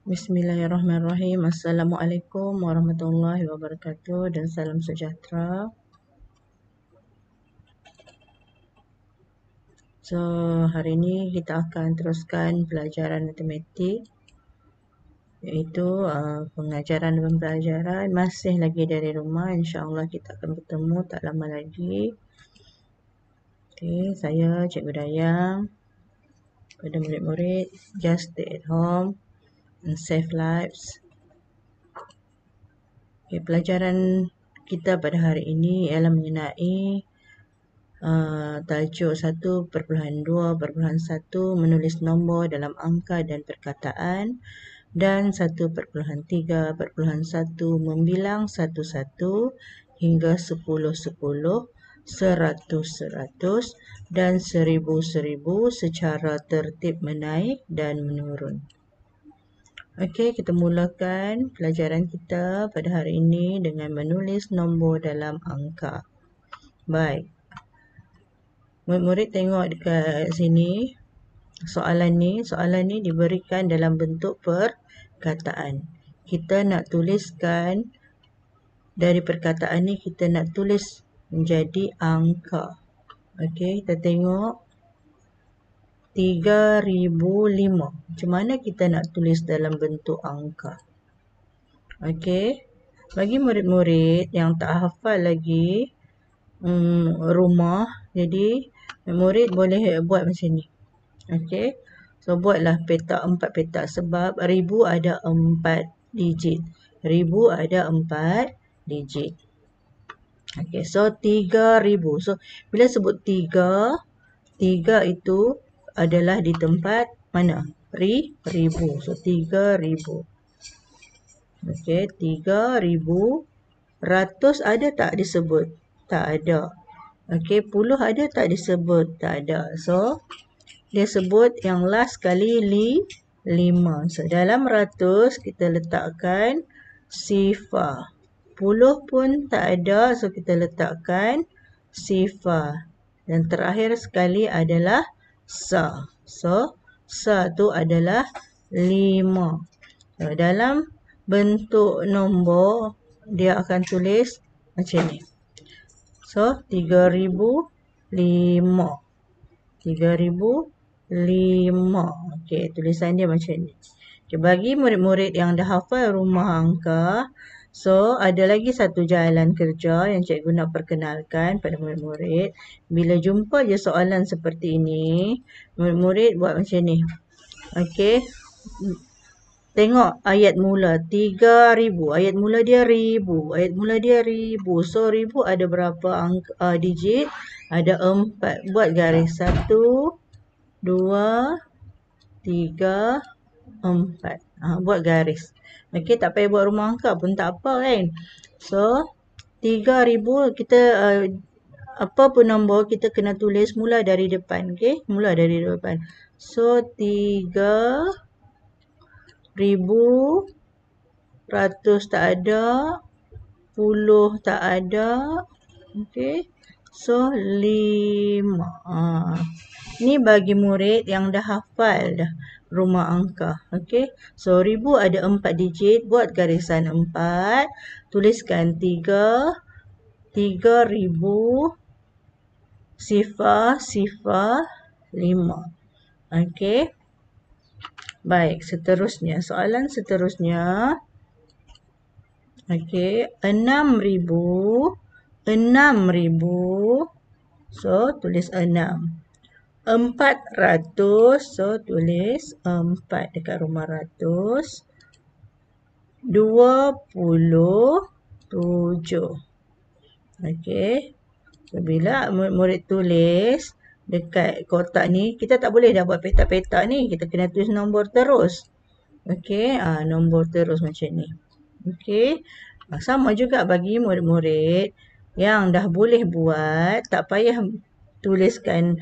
Bismillahirrahmanirrahim. Assalamualaikum warahmatullahi wabarakatuh dan salam sejahtera. So, hari ini kita akan teruskan pelajaran matematik, iaitu pengajaran dan pembelajaran masih lagi dari rumah. InsyaAllah kita akan bertemu tak lama lagi. Okay, saya Cikgu Dayang. Kepada murid-murid, just stay at home and save lives. Okay, pelajaran kita pada hari ini ialah mengenai tajuk 1.2.1 menulis nombor dalam angka dan perkataan, dan 1.3.1 membilang 1-1 hingga 10-10, 100-100 dan 1000-1000 secara tertib menaik dan menurun. Okey, kita mulakan pelajaran kita pada hari ini dengan menulis nombor dalam angka. Baik. Murid-murid tengok dekat sini. Soalan ni diberikan dalam bentuk perkataan. Kita nak tuliskan dari perkataan ni, kita nak tulis menjadi angka. Okey, kita tengok 3005. Macam mana kita nak tulis dalam bentuk angka? Okey, bagi murid-murid yang tak hafal lagi rumah, jadi murid boleh buat macam ni. Okey, so buatlah petak 4 petak, sebab 1000 ada 4 digit. 1000 ada 4 digit. Okey, so 3000. So bila sebut 3 itu adalah di tempat mana? Ribu. So 3000. Okey, 3000. Ratus ada tak disebut? Tak ada. Okey, puluh ada tak disebut? Tak ada. So dia sebut yang last kali 5. So dalam ratus kita letakkan sifar. Puluh pun tak ada, so kita letakkan sifar. Dan terakhir sekali adalah sa. So sa tu adalah 5. So, dalam bentuk nombor dia akan tulis macam ni. So 3005. 3005. Okey, tulisan dia macam ni. Okay, bagi murid-murid yang dah hafal rumah angka, so ada lagi satu jalan kerja yang cikgu nak perkenalkan pada murid-murid. Bila jumpa je soalan seperti ini, murid-murid buat macam ni. Okey, tengok ayat mula 3000. Ayat mula dia 1000. Ayat mula dia 1000. So 1000 ada berapa digit? Ada 4. Buat garis 1, 2, 3, 4. Buat garis. Okey, tak payah buat rumah angka pun tak apa kan. So 3000 kita apa pun nombor kita kena tulis mula dari depan. Okey, mula dari depan. So 3000, ratus tak ada, puluh tak ada. Okey, so 5. Ni bagi murid yang dah hafal dah rumah angka. Okey, so 1000 ada 4 digit, buat garisan 4, tuliskan 3000, sifar 5. Okey, baik, seterusnya, soalan seterusnya. Okey, 6000. So tulis 6. 400, so tulis 4 dekat rumah ratus. 27. Okey, so bila murid tulis dekat kotak ni, kita tak boleh dah buat petak-petak ni. Kita kena tulis nombor terus. Okey, nombor terus macam ni. Okey, sama juga bagi murid-murid yang dah boleh buat, tak payah tuliskan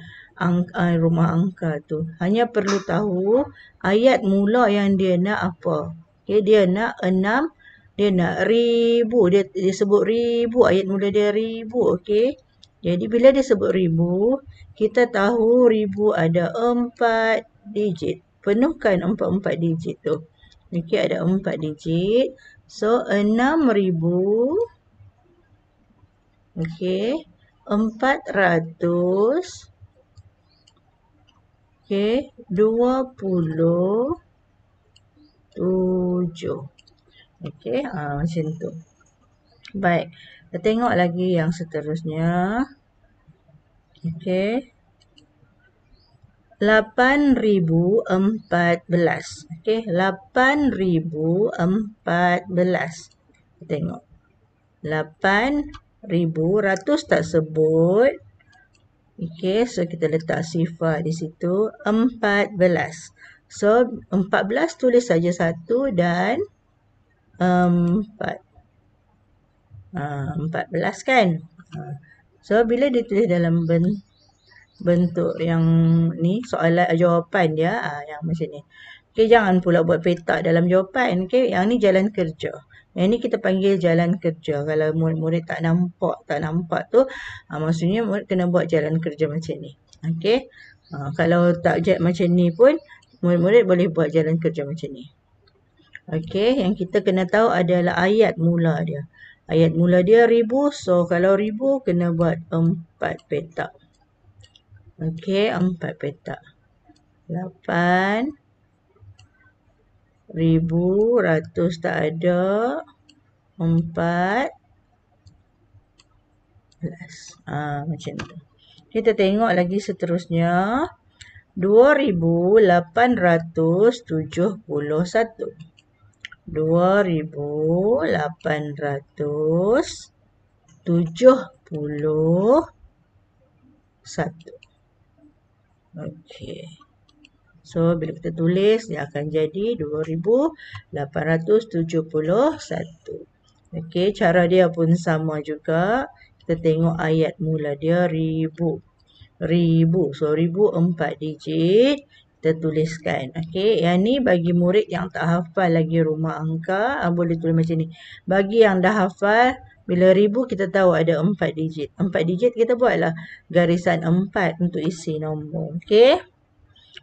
rumah angka tu. Hanya perlu tahu ayat mula yang dia nak apa. Okey, dia nak 6, dia nak 1000. Dia sebut 1000, ayat mula dia 1000. Okey, jadi bila dia sebut 1000, kita tahu 1000 ada 4 digit. Penuhkan 4 digit tu. Okey, ada 4 digit. So, 6,000. Okey. 400. Okey. 27. Okey. Macam tu. Baik. Kita tengok lagi yang seterusnya. Okey. 8,014. Okey. 8,014. Kita tengok. 8,000. Ratus tak sebut. Okey. So, kita letak sifar di situ. 14. So, 14 tulis saja 1 dan 4. 14 kan? So, bila ditulis dalam bentuk yang ni, soalan jawapan dia, yang macam ni. Okey, jangan pula buat petak dalam jawapan. Okey, yang ni jalan kerja. Yang ni kita panggil jalan kerja. Kalau murid-murid tak nampak tu, maksudnya murid kena buat jalan kerja macam ni. Okey. Kalau tak macam ni pun, murid-murid boleh buat jalan kerja macam ni. Okey, yang kita kena tahu adalah ayat mula dia. Ayat mula dia 1000. So, kalau 1000 kena buat 4 petak. Okey, 4 petak. 8,000. Ratus tak ada. 14. Macam tu. Kita tengok lagi seterusnya. 2,871. 2,871. Okey. So, bila kita tulis, dia akan jadi 2,871. Okey, cara dia pun sama juga. Kita tengok ayat mula dia 1000. 1000. So, 1000 4 digit. Kita tuliskan. Okey, yang ni bagi murid yang tak hafal lagi rumah angka, boleh tulis macam ni. Bagi yang dah hafal, bila 1000 kita tahu ada 4 digit. 4 digit kita buatlah garisan 4 untuk isi nombor. Okey.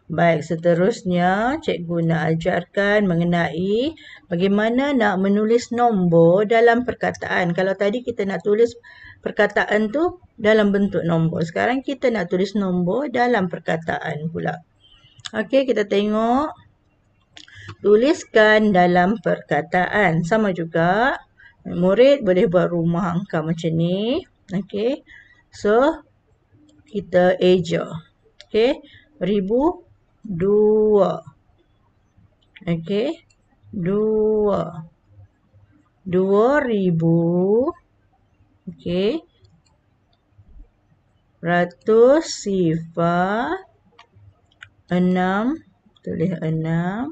Baik, seterusnya cikgu nak ajarkan mengenai bagaimana nak menulis nombor dalam perkataan. Kalau tadi kita nak tulis perkataan tu dalam bentuk nombor. Sekarang kita nak tulis nombor dalam perkataan pula. Okey, kita tengok. Tuliskan dalam perkataan. Sama juga. Murid boleh buat rumah angka macam ni. Okey. So, kita eja. Okey. 1000. 2. Okey. 2. 2,000. Okey. Ratus sifar. 6. Tulis 6.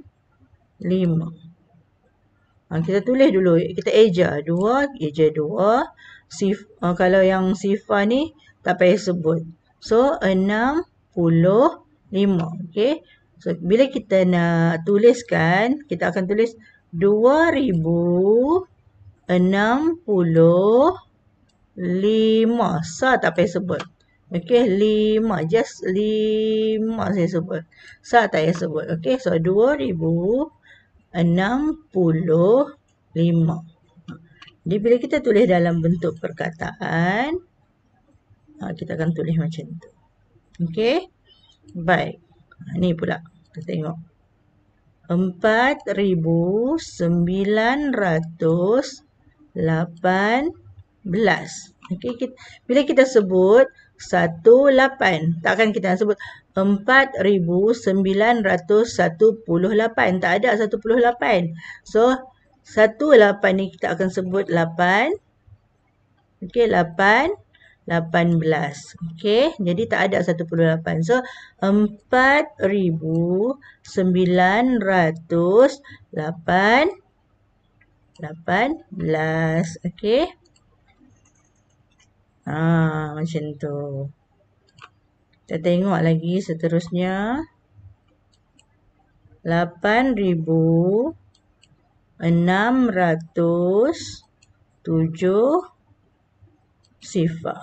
5. Kita tulis dulu. Kita eja. 2. Eja 2. Kalau yang sifar ni tak payah sebut. So, 65. Okey. So, bila kita nak tuliskan, kita akan tulis 2,065. Sa tak payah sebut. Okey, 5. Just 5 saya sebut. Sa tak payah sebut. Okey, so 2,065. Jadi, bila kita tulis dalam bentuk perkataan, kita akan tulis macam tu. Okey. Baik. Ni pula. Kita tengok. 4,918. Okey, bila kita sebut 18, takkan kita nak sebut 4,918. Tak ada 18. So, 18 ni kita akan sebut 8. Okey, 8. 18. Okey, jadi tak ada 18. So, 4,918. Okey. Macam tu. Kita tengok lagi seterusnya. 8,607 sifar.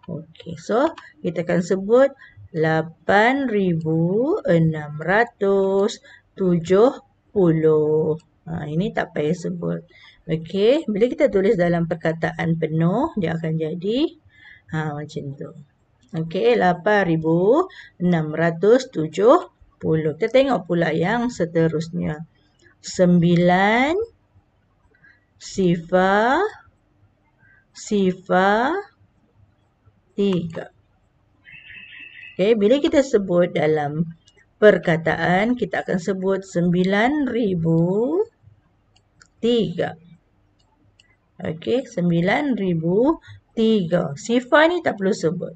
Okey, so kita akan sebut 8,607 Ini tak payah sebut. Okey, bila kita tulis dalam perkataan penuh, dia akan jadi macam tu. Okey, 8,670. Kita tengok pula yang seterusnya. 9 sifar 3. Okey, bila kita sebut dalam perkataan, kita akan sebut 9,003. Okey, 9,003. Sifar ni tak perlu sebut.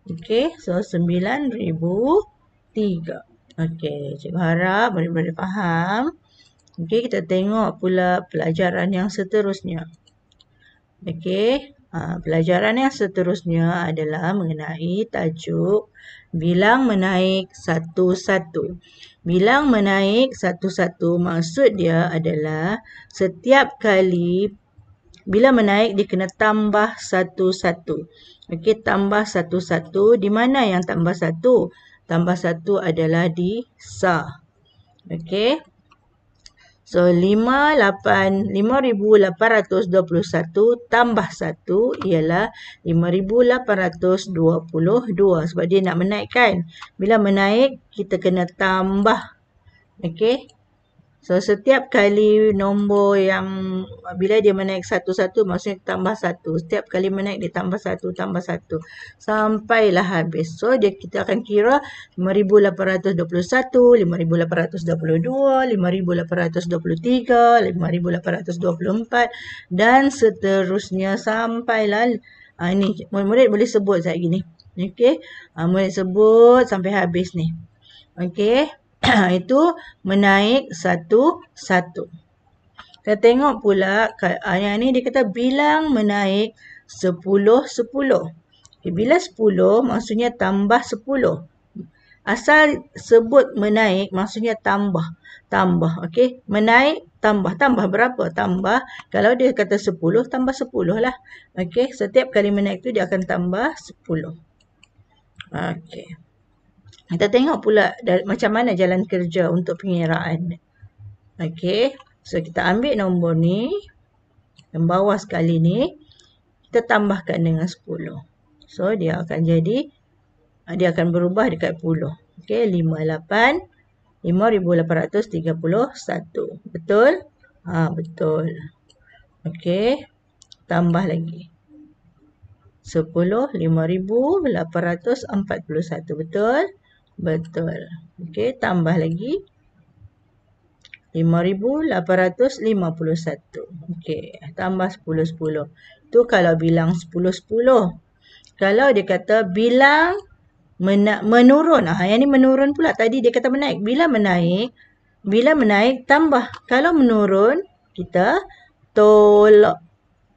Okey, so 9,003. Okey, cikgu harap murid-murid faham. Okey, kita tengok pula pelajaran yang seterusnya. Okey, pelajaran yang seterusnya adalah mengenai tajuk bilang menaik satu-satu. Bilang menaik satu-satu maksud dia adalah setiap kali bila menaik dia kena tambah satu-satu. Okey, tambah satu-satu. Di mana yang tambah satu? Tambah satu adalah di sa. Okey. So, 5,821 tambah 1 ialah 5,822. Sebab dia nak menaikkan. Bila menaik, kita kena tambah. Okey. So, setiap kali nombor yang bila dia menaik satu-satu, maksudnya tambah satu. Setiap kali menaik, dia tambah satu, tambah satu. Sampailah habis. So, kita akan kira 5,821, 5,822, 5,823, 5,824 dan seterusnya sampailah. Ini murid-murid boleh sebut saya gini. Okey. Murid sebut sampai habis ni. Okey. Itu menaik satu-satu. Kita tengok pula yang ni dia kata bilang menaik 10-10. Okay, bila 10 maksudnya tambah 10. Asal sebut menaik maksudnya tambah. Okey, menaik tambah berapa? Tambah. Kalau dia kata 10 tambah 10 lah. Okey, setiap kali menaik tu dia akan tambah 10. Okey. Kita tengok pula macam mana jalan kerja untuk pengiraan. Okey. So, kita ambil nombor ni. Yang bawah sekali ni. Kita tambahkan dengan 10. So, dia akan berubah dekat 10. Okey. 5,831. Betul? Betul. Okey. Tambah lagi. 10, 5,841. Betul? Betul. Okey, tambah lagi 5,851. Okey, tambah 10. Tu kalau bilang 10. Kalau dia kata bilang menurun. Yang ni menurun pula. Tadi dia kata menaik. Bila menaik tambah. Kalau menurun, kita tolak.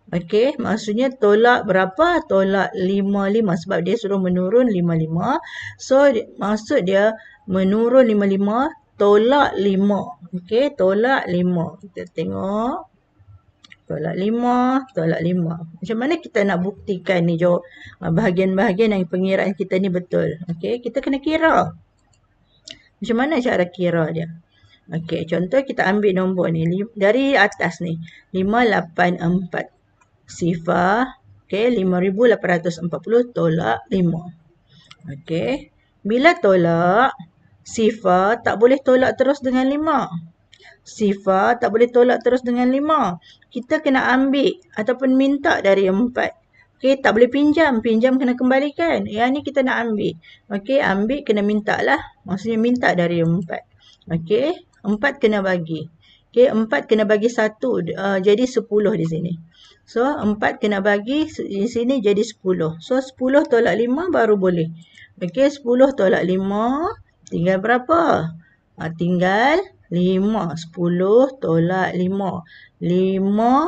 Okey, maksudnya tolak berapa? Tolak 55 sebab dia suruh menurun 55. So, maksud dia menurun 55, tolak 5. Okey, tolak 5. Kita tengok. Tolak 5. Macam mana kita nak buktikan ni jawab bahagian-bahagian yang pengiraan kita ni betul? Okey, kita kena kira. Macam mana cara kira dia? Okey, contoh kita ambil nombor ni dari atas ni. 584. Sifar, okey, 5,840 tolak 5. Okey. Bila tolak, sifar tak boleh tolak terus dengan 5. Sifar tak boleh tolak terus dengan 5. Kita kena ambil ataupun minta dari 4. Okey, tak boleh pinjam. Pinjam kena kembalikan. Yang ni kita nak ambil. Okey, ambil kena minta lah. Maksudnya minta dari 4. Okey, 4 kena bagi. Okey, 4 kena bagi 1. Jadi 10 di sini. So, 4 kena bagi di sini jadi 10. So, 10 tolak 5 baru boleh. Okey, 10 tolak 5. Tinggal berapa? Tinggal 5. 10 tolak 5. 5,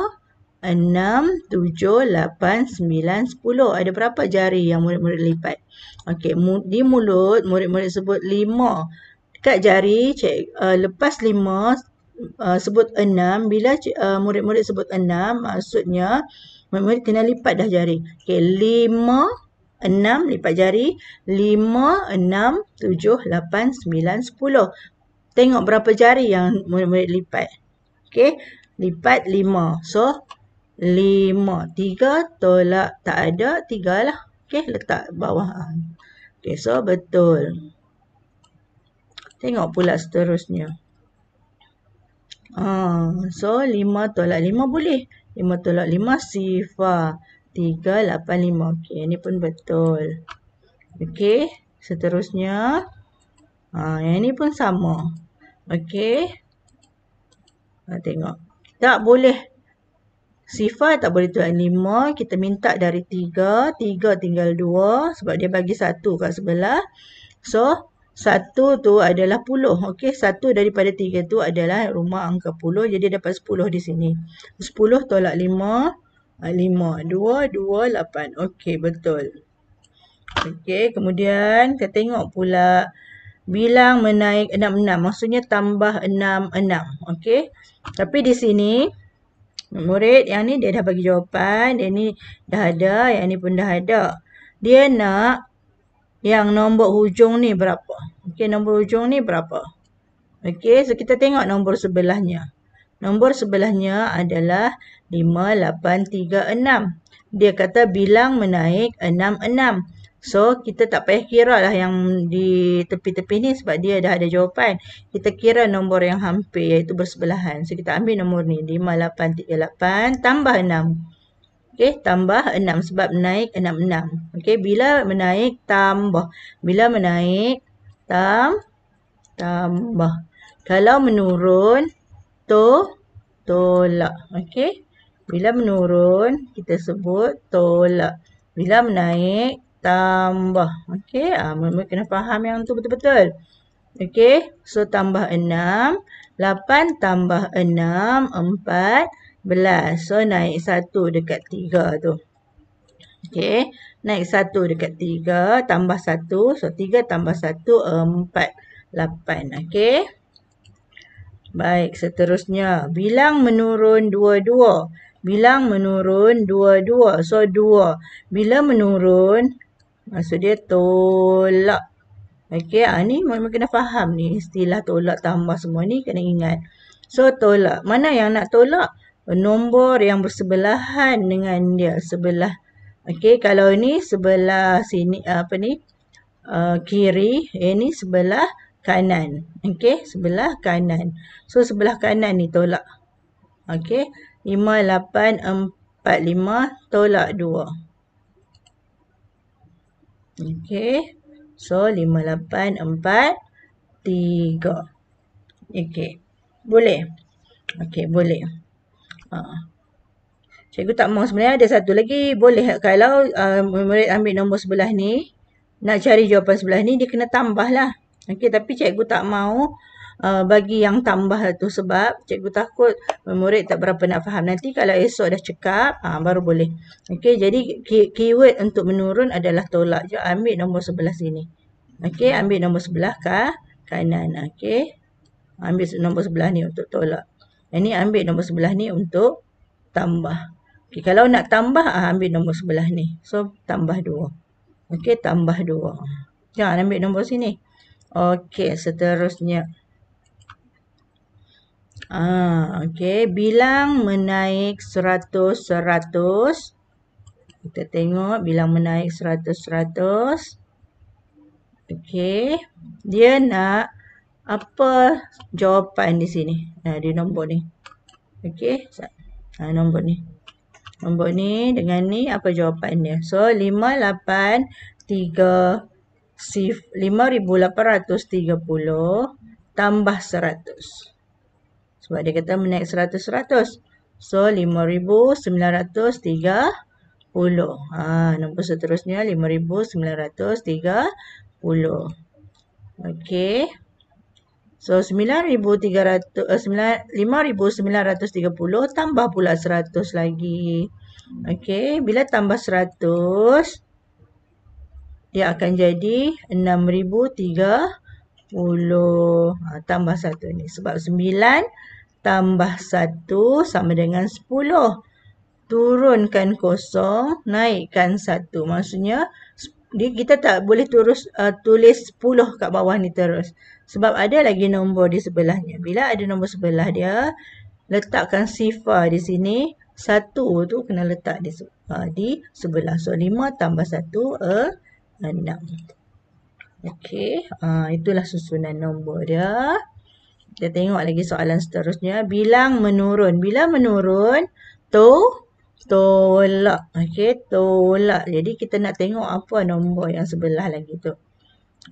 6, 7, 8, 9, 10. Ada berapa jari yang murid-murid lipat? Okey, di mulut murid-murid sebut 5. Dekat jari, lepas 5, sebut 6. Bila murid-murid sebut 6, maksudnya murid-murid kena lipat dah jari. Okey, 5, 6 lipat jari. 5, 6, 7, 8, 9, 10. tengok berapa jari yang murid-murid lipat. Okey, lipat 5. So, 5. 3 tolak tak ada, 3 lah. Okey, letak bawah. Okey, so betul. Tengok pula seterusnya. So 5 tolak 5 boleh. 5 tolak 5 sifar. 385. Okey, ini pun betul. Okey, seterusnya. Yang ini pun sama. Okey. Tengok. Tak boleh. Sifar tak boleh tolak 5. Kita minta dari 3. 3 tinggal 2. Sebab dia bagi 1 kat sebelah. So, 1 tu adalah 10. Okey, 1 daripada 3 tu adalah rumah angka 10. Jadi dapat 10 di sini. 10 tolak 5. 5. 2, 2, 8. Okey, betul. Okey, kemudian kita tengok pula. Bilang menaik 66. Maksudnya tambah 6, 6. Okey. Tapi di sini, murid yang ni dia dah bagi jawapan. Dia ni dah ada. Yang ni pun dah ada. Dia nak yang nombor hujung ni berapa? Okey, nombor hujung ni berapa? Okey, so kita tengok nombor sebelahnya. Nombor sebelahnya adalah 5, 8, 3, 6. Dia kata bilang menaik 6, 6. So, kita tak payah kira lah yang di tepi-tepi ni sebab dia dah ada jawapan. Kita kira nombor yang hampir iaitu bersebelahan. So, kita ambil nombor ni. 5, 8, 3, 8 tambah 6. Okey, tambah 6 sebab menaik 6, 6. Okey, bila menaik tambah. Bila menaik tambah. Kalau menurun tolak. Okey. Bila menurun kita sebut tolak. Bila menaik tambah. Okey, mereka kena faham yang tu betul-betul. Okey, so tambah 6. 8 tambah 6, 14. So, naik 1 dekat 3 tu. Okey, naik 1 dekat 3, tambah 1. So, 3 tambah 1, 4. 8. Okey. Baik, seterusnya. Bilang menurun 22. Bilang menurun 22. So, 2. Bila menurun, maksud dia tolak. Okey, ni memang kena faham ni. Istilah tolak tambah semua ni kena ingat. So, tolak. Mana yang nak tolak? Nombor yang bersebelahan dengan dia. Sebelah. Okey, kalau ni sebelah sini, kiri. Ini sebelah kanan. Okey, sebelah kanan. So, sebelah kanan ni tolak. Okey, 5, 8, 4, 5 tolak 2. Okey. So, 5, 8, 4, 3. Okey. Boleh? Okey, boleh. Cikgu tak mau sebenarnya ada satu lagi. Boleh kalau murid ambil nombor sebelah ni. Nak cari jawapan sebelah ni, dia kena tambah lah. Okey, tapi cikgu tak mau bagi yang tambah tu sebab cikgu takut murid tak berapa nak faham. Nanti kalau esok dah cekap, baru boleh. Okey, jadi keyword untuk menurun adalah tolak. Jom ambil nombor sebelah sini. Okey, ambil nombor sebelah kanan. Okey, ambil nombor sebelah ni untuk tolak. Yang ni ambil nombor sebelah ni untuk tambah. Okey, kalau nak tambah, ambil nombor sebelah ni. So, tambah 2. Okey, tambah 2. Jangan ambil nombor sini. Okey, seterusnya. Okey, bilang menaik 100, 100. Kita tengok bilang menaik 100, 100. Okey, dia nak apa jawapan di sini? Di nombor ni. Okey, nombor ni. Nombor ni dengan ni apa jawapannya? So, 5, 8, 3, 5,830 tambah 100. Sebab dia kata menaik 100, 100. So, 5,930. Nombor seterusnya 5,930. Okey. So, 5,930 tambah pula 100 lagi. Okey. Bila tambah 100, dia akan jadi 6,030. Tambah 1 ni. Sebab 9 tambah 1 sama dengan 10. Turunkan 0, naikkan 1. Maksudnya kita tak boleh terus tulis 10 kat bawah ni terus. Sebab ada lagi nombor di sebelahnya. Bila ada nombor sebelah dia, letakkan sifar di sini. 1 tu kena letak di sebelah. So 5 tambah 1, 6. Okey, itulah susunan nombor dia. Kita tengok lagi soalan seterusnya. Bilang menurun. Bila menurun, tolak. Okey, tolak. Jadi kita nak tengok apa nombor yang sebelah lagi tu.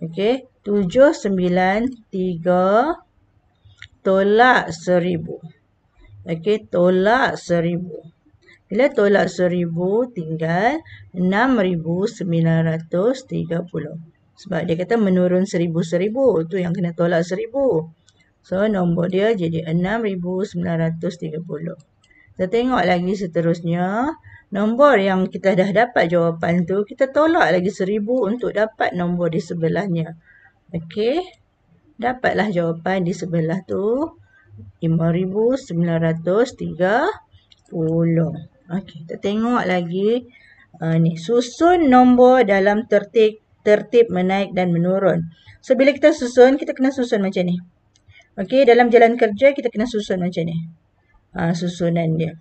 Okey, 7, 9, 3 tolak 1000. Okey, tolak 1000. Bila tolak 1000 tinggal 6930. Sebab dia kata menurun 1000. Tu yang kena tolak 1000. So nombor dia jadi 6930. Kita tengok lagi seterusnya. Nombor yang kita dah dapat jawapan tu, kita tolak lagi 1000 untuk dapat nombor di sebelahnya. Okey. Dapatlah jawapan di sebelah tu 5930. Okey, kita tengok lagi ni susun nombor dalam tertib menaik dan menurun. So bila kita susun, kita kena susun macam ni. Okey, dalam jalan kerja kita kena susun macam ni. Susunan dia.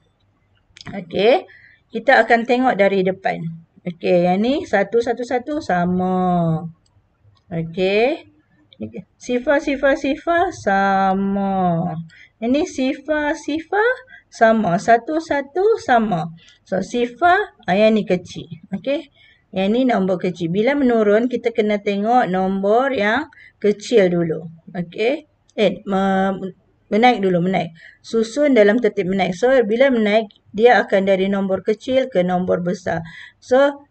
Okey, kita akan tengok dari depan. Okey, yang ni 111 sama. Okey. Sifar sama. Ini sifar sama. 1 sama. So sifar yang ni kecil. Okey. Yang ni nombor kecil. Bila menurun kita kena tengok nombor yang kecil dulu. Okey. Menaik dulu, menaik. Susun dalam tertib menaik. So bila menaik dia akan dari nombor kecil ke nombor besar. So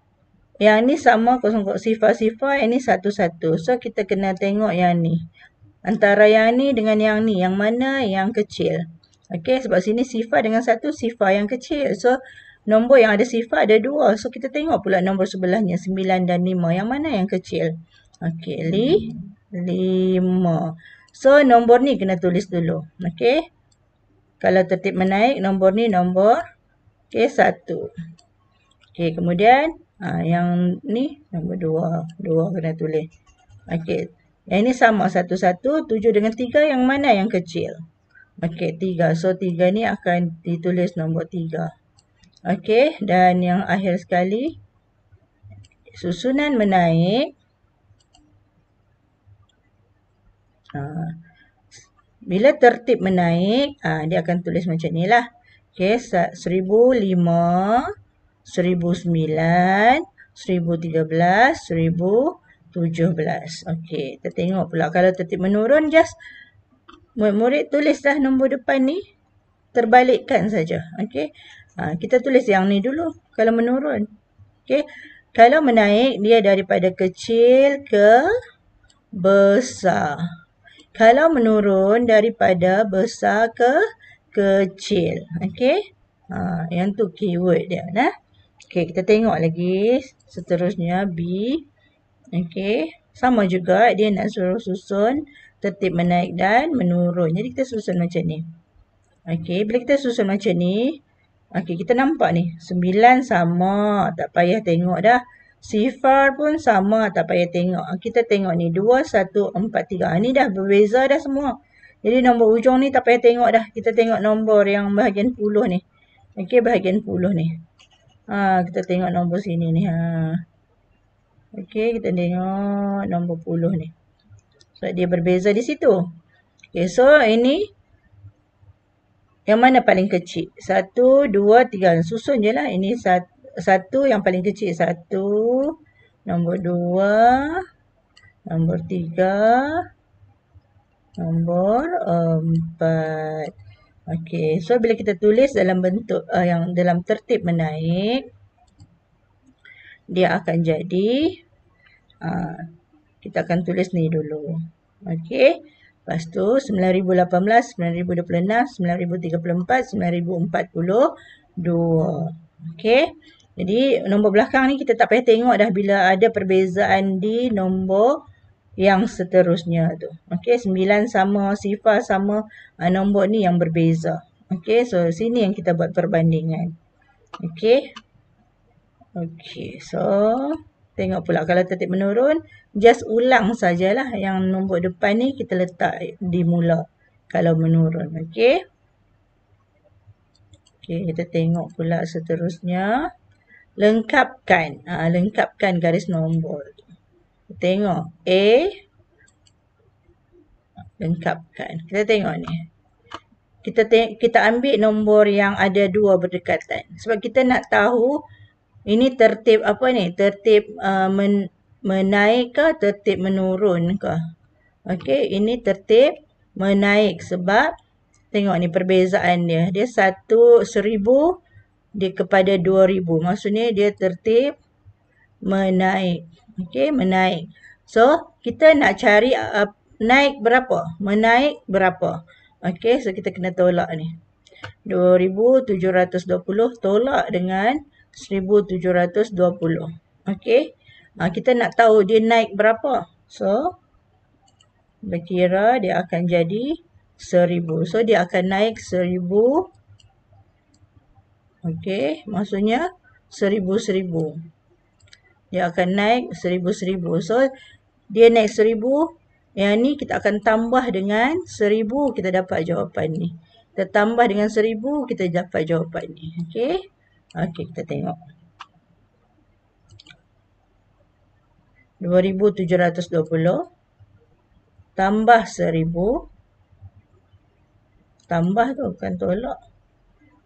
yang ni sama sifar, yang ni 1. So kita kena tengok yang ni. Antara yang ni dengan yang ni, yang mana yang kecil. Okey, sebab sini sifar dengan 1, sifar yang kecil. So nombor yang ada sifar ada 2. So kita tengok pula nombor sebelahnya 9 dan 5. Yang mana yang kecil? Okey, 5. So nombor ni kena tulis dulu. Okey. Kalau tertib menaik, nombor ni nombor 1. Okey, kemudian yang ni nombor 2. 2 kena tulis. Okey. Yang ini sama 1, 7 dengan 3 yang mana yang kecil? Okey, 3. So 3 ni akan ditulis nombor 3. Okey, dan yang akhir sekali susunan menaik. Bila tertib menaik, dia akan tulis macam ni lah. Okey, 1005, 1009, 1013, 1017. Okey, kita tengok pula. Kalau tertib menurun, just murid tulislah nombor depan ni. Terbalikkan saja. Okey, kita tulis yang ni dulu. Kalau menurun. Okey, kalau menaik, dia daripada kecil ke besar. Kalau menurun daripada besar ke kecil. Okey. Yang tu keyword dia. Okey, kita tengok lagi seterusnya B. Okey. Sama juga dia nak suruh susun tertib menaik dan menurun. Jadi kita susun macam ni. Okey, bila kita susun macam ni, okey, kita nampak ni 9 sama, tak payah tengok dah. Sifar pun sama, tak payah tengok. Kita tengok ni 2, 1, 4, 3. Ni dah berbeza dah semua. Jadi nombor ujung ni tak payah tengok dah. Kita tengok nombor yang bahagian puluh ni. Okey, bahagian puluh ni. Kita tengok nombor sini ni. Okey, kita tengok nombor puluh ni. So dia berbeza di situ. Okey, so ini yang mana paling kecil? 1, 2, 3. Susun je lah. Ini 1 yang paling kecil. 1, nombor 2, nombor 3, nombor 4. Okey, so bila kita tulis dalam bentuk yang dalam tertib menaik, dia akan jadi, kita akan tulis ni dulu. Okey, lepas tu 9018, 9026, 9034, 9042. Okey, jadi nombor belakang ni kita tak payah tengok dah bila ada perbezaan di nombor yang seterusnya tu. Okey, 9 sama, sifar sama, nombor ni yang berbeza. Okey, so sini yang kita buat perbandingan. Okey. Okey, so Tengok pula kalau tertib menurun, just ulang sajalah yang nombor depan ni kita letak di mula kalau menurun. Okey. Okey, kita tengok pula seterusnya. Lengkapkan. Lengkapkan garis nombor. Tengok A. Lengkapkan. Kita tengok ni. Kita ambil nombor yang ada dua berdekatan. Sebab kita nak tahu ini tertib apa ni? Tertib menaik ke tertib menurun ke? Okey, ini tertib menaik sebab tengok ni perbezaan dia. Dia 1,000 dia kepada 2,000. Maksudnya dia tertib menaik. Okey, menaik. So, kita nak cari naik berapa? Menaik berapa? Okey, so kita kena tolak ni. 2,720 tolak dengan 1,720. Okey. Kita nak tahu dia naik berapa. So, berkira dia akan jadi 1,000. So, dia akan naik 1,000. Okey, maksudnya 1,000. Dia akan naik 1,000. So, dia naik 1,000. Yang ni kita akan tambah dengan 1,000. Kita dapat jawapan ni. Kita tambah dengan 1,000. Kita dapat jawapan ni. Okey. Okey, kita tengok. 2,720. Tambah 1,000. Tambah tu, bukan tolak.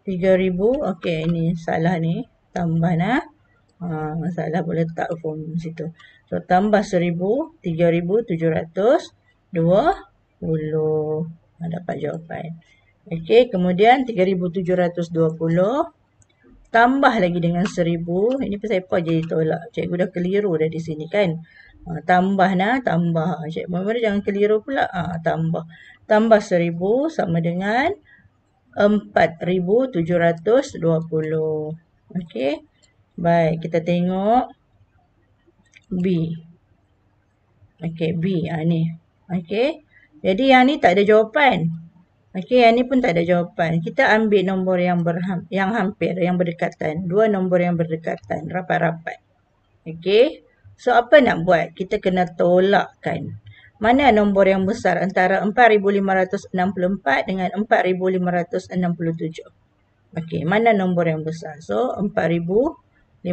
3,000. Okey, ini salah ni. Tambah nah. Masalah boleh letak form situ. So, tambah 1,000. 3,720. Dapat jawapan. Okey, kemudian 3,720. Tambah lagi dengan 1,000. Ini pasal apa jadi tolak? Cikgu dah keliru dah di sini kan. Tambah nah, tambah. Cikgu mana jangan keliru pula. Tambah. Tambah 1,000 sama dengan 4,720. Okey. Baik, kita tengok B. Okey, B. Ni. Okey. Jadi yang ni tak ada jawapan. Okey, yang ni pun tak ada jawapan. Kita ambil nombor yang hampir, yang berdekatan. Dua nombor yang berdekatan, rapat-rapat. Okey. So, apa nak buat? Kita kena tolakkan. Mana nombor yang besar antara 4,564 dengan 4,567? Okey, mana nombor yang besar? So, 4,567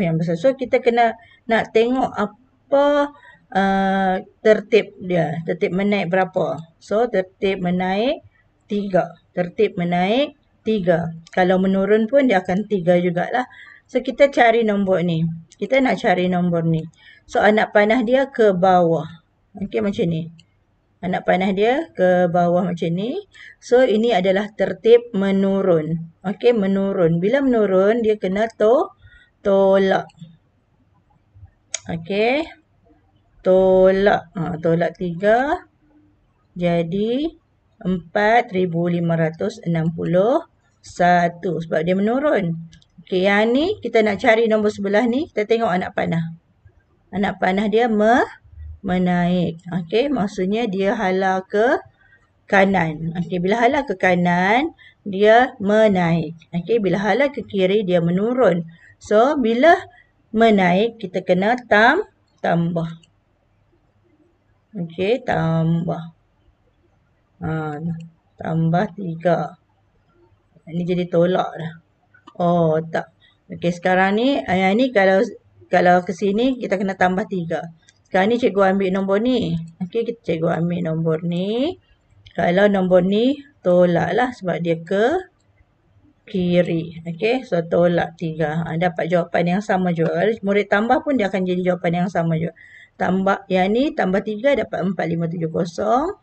yang besar. So, kita kena nak tengok apa tertib dia. Tertib menaik berapa? So, tertib menaik 3. Tertib menaik 3. Kalau menurun pun dia akan 3 jugalah. So, kita cari nombor ni. Kita nak cari nombor ni. So, anak panah dia ke bawah. Okey, macam ni. Anak panah dia ke bawah macam ni. So, ini adalah tertib menurun. Okey, menurun. Bila menurun, dia kena tolak. Okey. Tolak. Tolak 3. Jadi, 4,561. Sebab dia menurun. Okey, yang ni kita nak cari nombor sebelah ni. Kita tengok anak panah. Anak panah dia menaik. Okey, maksudnya dia hala ke kanan. Okey, bila hala ke kanan, dia menaik. Okey, bila hala ke kiri, dia menurun. So, bila menaik, kita kena tambah. Okey, tambah. Tambah 3. Ini jadi tolak dah. Oh, tak. Okey, sekarang ni, yang ni kalau ke sini, kita kena tambah 3. Sekarang ni cikgu ambil nombor ni. Okey, cikgu ambil nombor ni. Kalau nombor ni, tolak lah sebab dia ke kiri. Okey, so tolak 3. Dapat jawapan yang sama juga. Kalau murid tambah pun dia akan jadi jawapan yang sama juga. Tambah, yang ni tambah 3 dapat 4,570.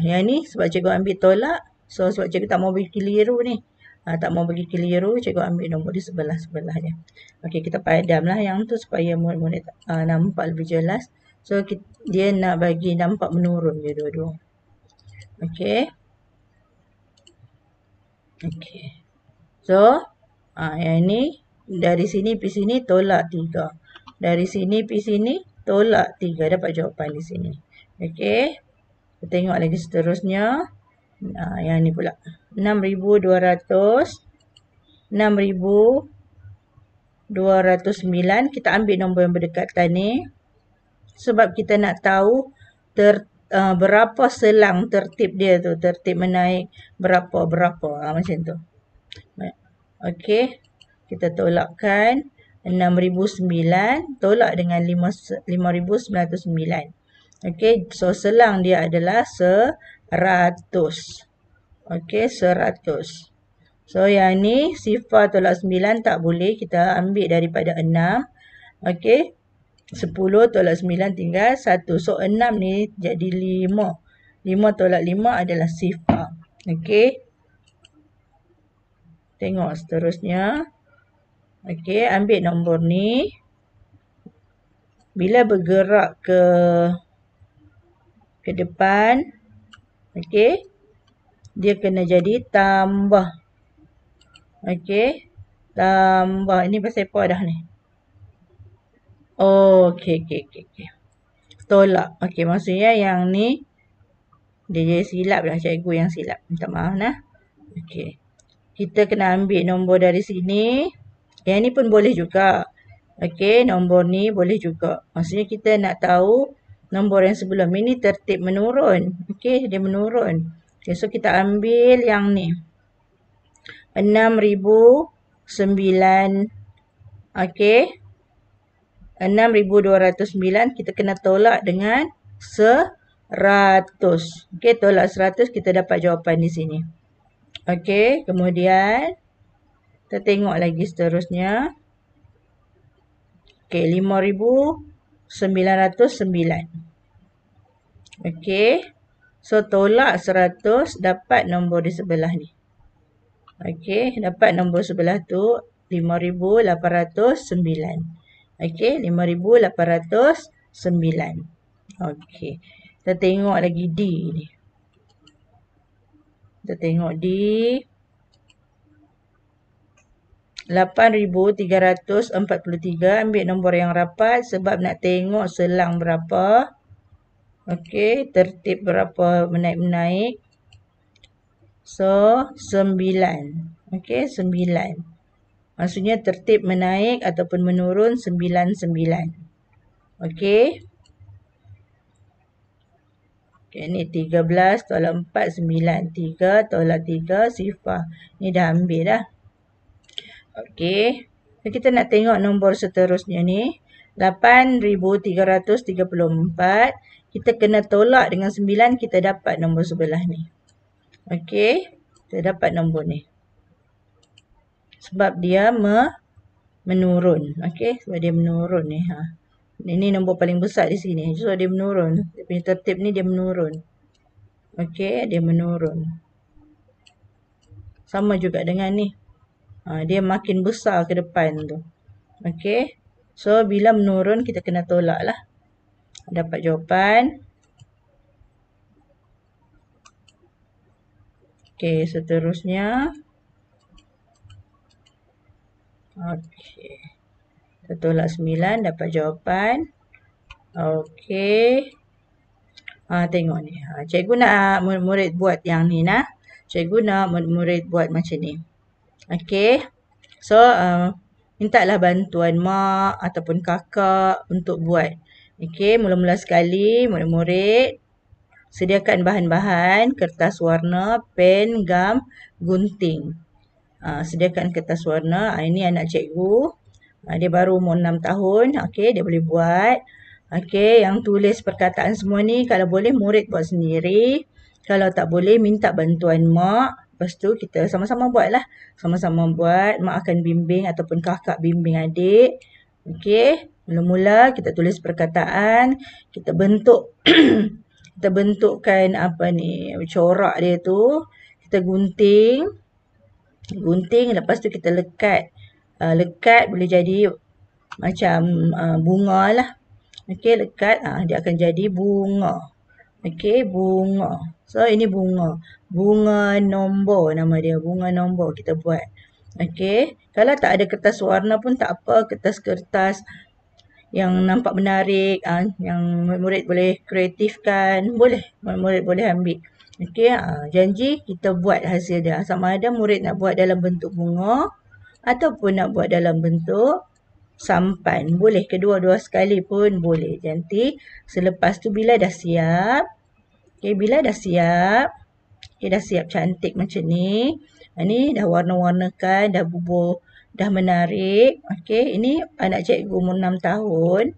Yang ni sebab cikgu ambil tolak. So, sebab cikgu tak mau bagi keliru ni. Tak mau bagi keliru, cikgu ambil nombor di sebelah-sebelah dia. Okey, kita padamlah yang tu supaya murid-murid nampak lebih jelas. So, dia nak bagi nampak menurun je dua-dua. Okey. Okey. So, yang ni dari sini pergi sini tolak 3. Dari sini pergi sini tolak 3. Dapat jawapan di sini. Okey. Kita tengok lagi seterusnya. Yang ni pula. 6,200. 6,000. 209. Kita ambil nombor yang berdekatan ni. Sebab kita nak tahu berapa selang tertib dia tu. Tertib menaik berapa. Macam tu. Okey. Kita tolakkan 6,009. Tolak dengan 5,909. Okey. So, selang dia adalah 100. Okey. 100. So, yang ni sifar tolak 9 tak boleh. Kita ambil daripada 6. Okey. 10 tolak 9 tinggal 1. So, 6 ni jadi 5. 5 tolak 5 adalah sifar. Okey. Tengok seterusnya. Okey, ambil nombor ni. Bila bergerak ke depan, okey, dia kena jadi tambah. Okey, tambah. Ini pasal apa dah ni? Oh, okey. Tolak. Okey, maksudnya yang ni dia jadi silap dah. Cikgu yang silap. Minta maaf nah. Okey. Kita kena ambil nombor dari sini. Yang ni pun boleh juga. Okey, nombor ni boleh juga. Maksudnya kita nak tahu nombor yang sebelum ini tertib menurun. Okey, dia menurun. Okay, so kita ambil yang ni. 6,009. Okey. 6,209 kita kena tolak dengan 100. Okey, tolak 100 kita dapat jawapan di sini. Okey, kemudian kita tengok lagi seterusnya. Okey, 5,909. Okey. So, tolak 100 dapat nombor di sebelah ni. Okey, dapat nombor sebelah tu 5,809. Okey, 5,809. Okey. Kita tengok lagi D ni. Kita tengok D. 8,343. Ambil nombor yang rapat sebab nak tengok selang berapa. Okey, tertib berapa menaik-menaik. So, 9. Okey, 9. Maksudnya tertib menaik ataupun menurun 99. Okey. Okey, ni 13 tolak 4, 9. 3 tolak 3, sifar. Ni dah ambil dah. Okey. So, kita nak tengok nombor seterusnya ni. 8,334. Kita kena tolak dengan 9, kita dapat nombor sebelah ni. Okey. Kita dapat nombor ni. Sebab dia menurun. Okey. Sebab dia menurun ni. Ini nombor paling besar di sini. So, dia menurun. Dia punya tertib ni dia menurun. Okey. Dia menurun. Sama juga dengan ni. Dia makin besar ke depan tu. Okey. So, bila menurun, kita kena tolak lah. Dapat jawapan. Okey, seterusnya. Okey. Kita tolak 9, dapat jawapan. Okey. Tengok ni. Cikgu nak murid buat yang ni nah. Cikgu nak murid buat macam ni. Okey. So, mintalah bantuan mak ataupun kakak untuk buat. Okey, mula-mula sekali murid-murid sediakan bahan-bahan, kertas warna, pen, gam, gunting. Sediakan kertas warna. Ini anak cikgu. Dia baru umur 6 tahun. Okey, dia boleh buat. Okey, yang tulis perkataan semua ni kalau boleh murid buat sendiri. Kalau tak boleh minta bantuan mak. Lepas tu kita sama-sama buat lah. Sama-sama buat. Mak akan bimbing ataupun kakak bimbing adik. Okey. Mula-mula kita tulis perkataan. Kita bentuk. Kita bentukkan apa ni. Corak dia tu. Kita gunting. Gunting. Lepas tu kita lekat. Lekat boleh jadi macam bunga lah. Okey. Lekat. Dia akan jadi bunga. Okey. Bunga. So, ini bunga. Bunga nombor nama dia. Bunga nombor kita buat. Okey. Kalau tak ada kertas warna pun tak apa. Kertas-kertas yang nampak menarik. Yang murid boleh kreatifkan. Boleh. Murid boleh ambil. Okey. Janji kita buat hasil dia. Sama ada murid nak buat dalam bentuk bunga. Ataupun nak buat dalam bentuk sampan. Boleh kedua-dua sekali pun boleh. Nanti selepas tu bila dah siap. Okay, bila dah siap. Okay, dah siap cantik macam ni. Ni dah warna-warnakan, dah bubuh, dah menarik. Okay, ini anak cikgu umur 6 tahun.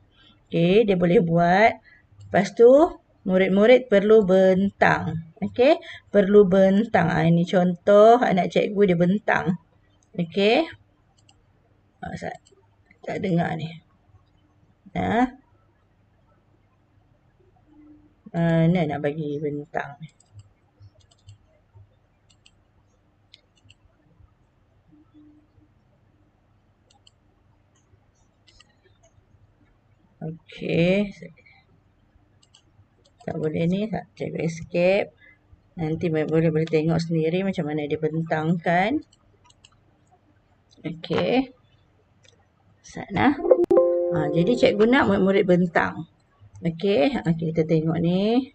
Okay, dia boleh buat. Lepas tu, murid-murid perlu bentang. Okay, perlu bentang. Ini contoh anak cikgu dia bentang. Okay. Tak dengar ni. Mana nak bagi bentang ni. Okey. Tak boleh ni. Cikgu escape. Nanti boleh tengok sendiri macam mana dia bentangkan. Okey. Sana. Jadi cikgu nak murid-murid bentang. Okey. Kita tengok ni.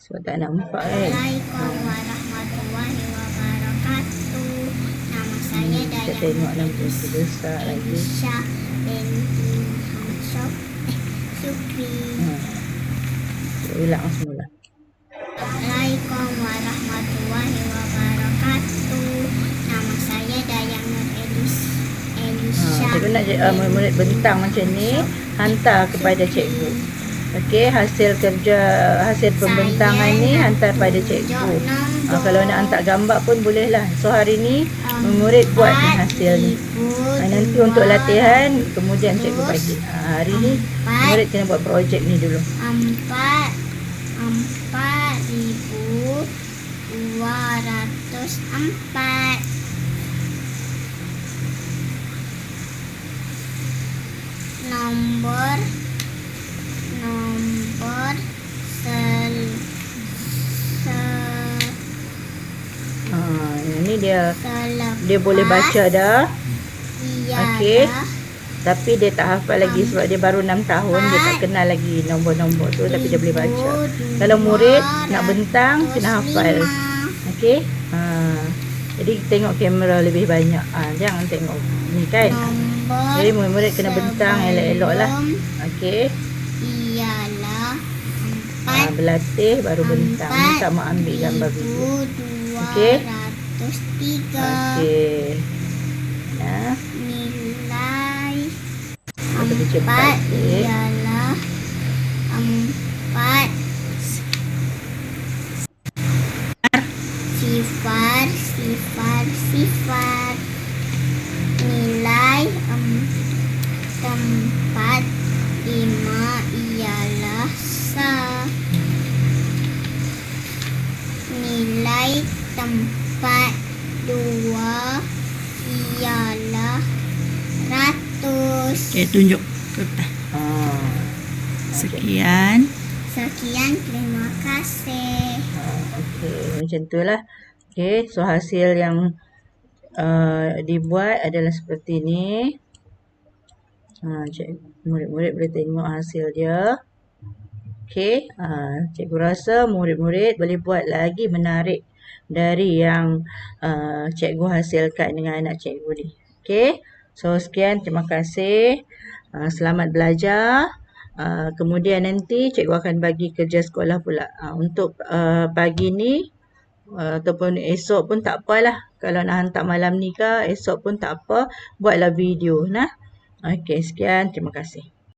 Sebab tak nampak kan. Assalamualaikum warahmatullahi wabarakatuh. Nama saya Dayang. Kita tengok nampak besar lagi. Aisyah binti Hamshof Syukri. Ulang semula. Assalamualaikum warahmatullahi wabarakatuh. Nama saya Dayang Nur Elisha. Cikgu nak murid bentang macam ni, hantar kepada cikgu. Okey, hasil pembentangan ni hantar pada cikgu. Kalau nak hantar gambar pun boleh lah. So hari ni murid buat ni hasil ni. Nanti untuk latihan kemudian cikgu bagi. Hari ni murid kena buat projek ni dulu. 4.204 nomor ini dia boleh baca dah. Okey. Tapi dia tak hafal lagi sebab dia baru 6 tahun, dia tak kenal lagi nombor-nombor tu, tapi dia boleh baca. Kalau murid nak bentang kena hafal. Okey. Jadi tengok kamera lebih banyak. Jangan tengok ni kan. Jadi murid-murid kena bentang elok-elok lah. Okey. Ialah berlatih baru bentang. Ni sama ambil gambar video. Okey. 4.203. Okey. Nilai 4 ialah 4 sifar. Nilai 4 5 ialah sa. Nilai 4 2 ialah ratus. Okey, tunjuk. Sekian. Terima kasih. Okey, macam tu lah. Okey, so hasil yang dibuat adalah seperti ni. Murid-murid boleh tengok hasil dia. Okey, cikgu rasa murid-murid boleh buat lagi menarik dari yang cikgu hasilkan dengan anak cikgu ni. Okey, so sekian, terima kasih. Selamat belajar. Kemudian nanti cikgu akan bagi kerja sekolah pula. Untuk pagi ni ataupun esok pun tak apalah. Kalau nak hantar malam ni ke esok pun tak apa. Buatlah video nah. Okey, sekian, terima kasih.